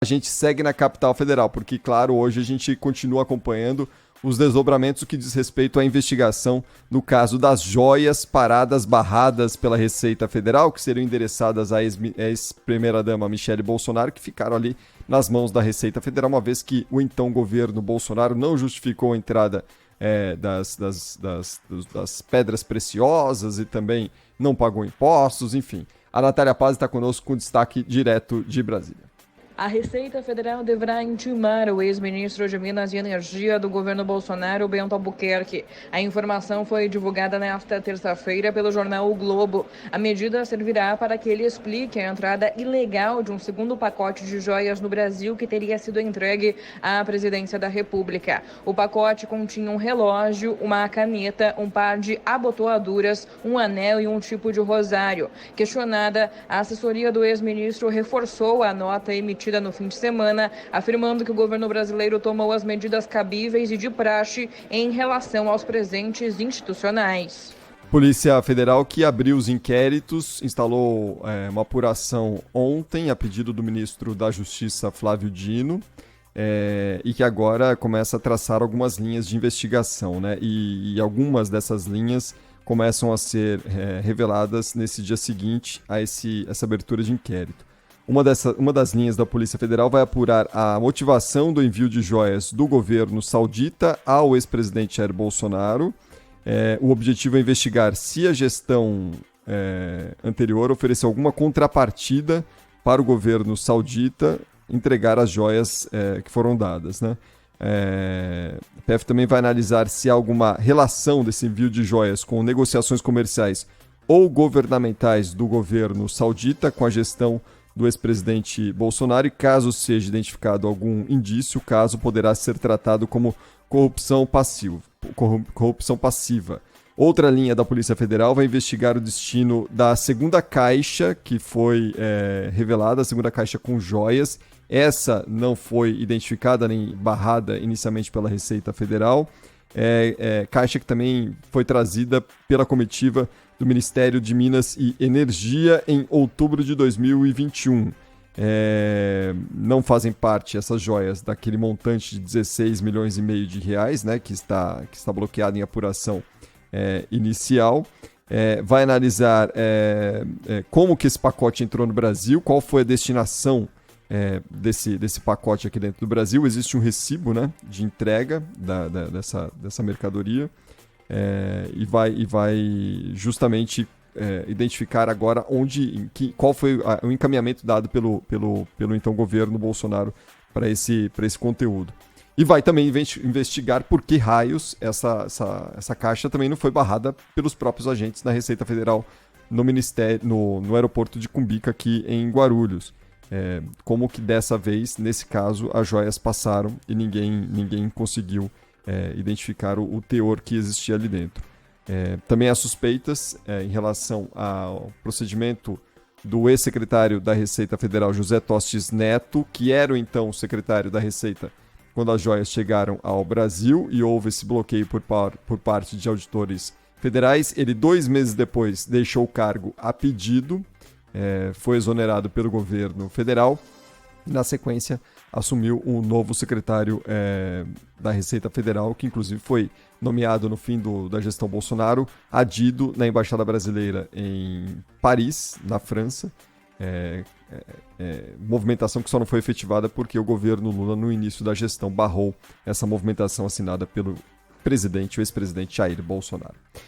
A gente segue na capital federal, porque, claro, hoje a gente continua acompanhando os desdobramentos que diz respeito à investigação no caso das joias paradas barradas pela Receita Federal, que seriam endereçadas à ex-primeira-dama Michele Bolsonaro, que ficaram ali nas mãos da Receita Federal, uma vez que o então governo Bolsonaro não justificou a entrada das pedras preciosas e também não pagou impostos, enfim. A Natália Paz está conosco com destaque direto de Brasília. A Receita Federal deverá intimar o ex-ministro de Minas e Energia do governo Bolsonaro, Bento Albuquerque. A informação foi divulgada nesta terça-feira pelo jornal O Globo. A medida servirá para que ele explique a entrada ilegal de um segundo pacote de joias no Brasil que teria sido entregue à presidência da República. O pacote continha um relógio, uma caneta, um par de abotoaduras, um anel e um tipo de rosário. Questionada, a assessoria do ex-ministro reforçou a nota emitida no fim de semana, afirmando que o governo brasileiro tomou as medidas cabíveis e de praxe em relação aos presentes institucionais. Polícia Federal que abriu os inquéritos, instalou uma apuração ontem a pedido do ministro da Justiça, Flávio Dino, e que agora começa a traçar algumas linhas de investigação, né? E algumas dessas linhas começam a ser reveladas nesse dia seguinte a essa abertura de inquérito. Uma das linhas da Polícia Federal vai apurar a motivação do envio de joias do governo saudita ao ex-presidente Jair Bolsonaro. O objetivo é investigar se a gestão anterior ofereceu alguma contrapartida para o governo saudita entregar as joias que foram dadas, né? A PF também vai analisar se há alguma relação desse envio de joias com negociações comerciais ou governamentais do governo saudita com a gestão do ex-presidente Bolsonaro, e caso seja identificado algum indício, o caso poderá ser tratado como corrupção passiva. Outra linha da Polícia Federal vai investigar o destino da segunda caixa que foi revelada, a segunda caixa com joias. Essa não foi identificada nem barrada inicialmente pela Receita Federal. Caixa que também foi trazida pela comitiva do Ministério de Minas e Energia em outubro de 2021. Não fazem parte essas joias daquele montante de 16 milhões e meio de reais, né, que está bloqueado em apuração inicial. Vai analisar como que esse pacote entrou no Brasil, qual foi a destinação desse pacote aqui dentro do Brasil. Existe um recibo, né, de entrega dessa mercadoria. E vai justamente identificar agora qual foi o encaminhamento dado pelo então governo Bolsonaro para esse conteúdo. E vai também investigar por que raios essa caixa também não foi barrada pelos próprios agentes da Receita Federal no aeroporto de Cumbica, aqui em Guarulhos. Como que dessa vez, nesse caso, as joias passaram e ninguém conseguiu identificar o teor que existia ali dentro. Também há suspeitas em relação ao procedimento do ex-secretário da Receita Federal, José Tostes Neto, que era então secretário da Receita quando as joias chegaram ao Brasil e houve esse bloqueio por parte de auditores federais. Ele, 2 meses depois, deixou o cargo a pedido, foi exonerado pelo governo federal e, na sequência, assumiu um novo secretário da Receita Federal, que inclusive foi nomeado no fim da gestão Bolsonaro, adido na Embaixada Brasileira em Paris, na França. Movimentação que só não foi efetivada porque o governo Lula, no início da gestão, barrou essa movimentação assinada pelo o ex-presidente Jair Bolsonaro.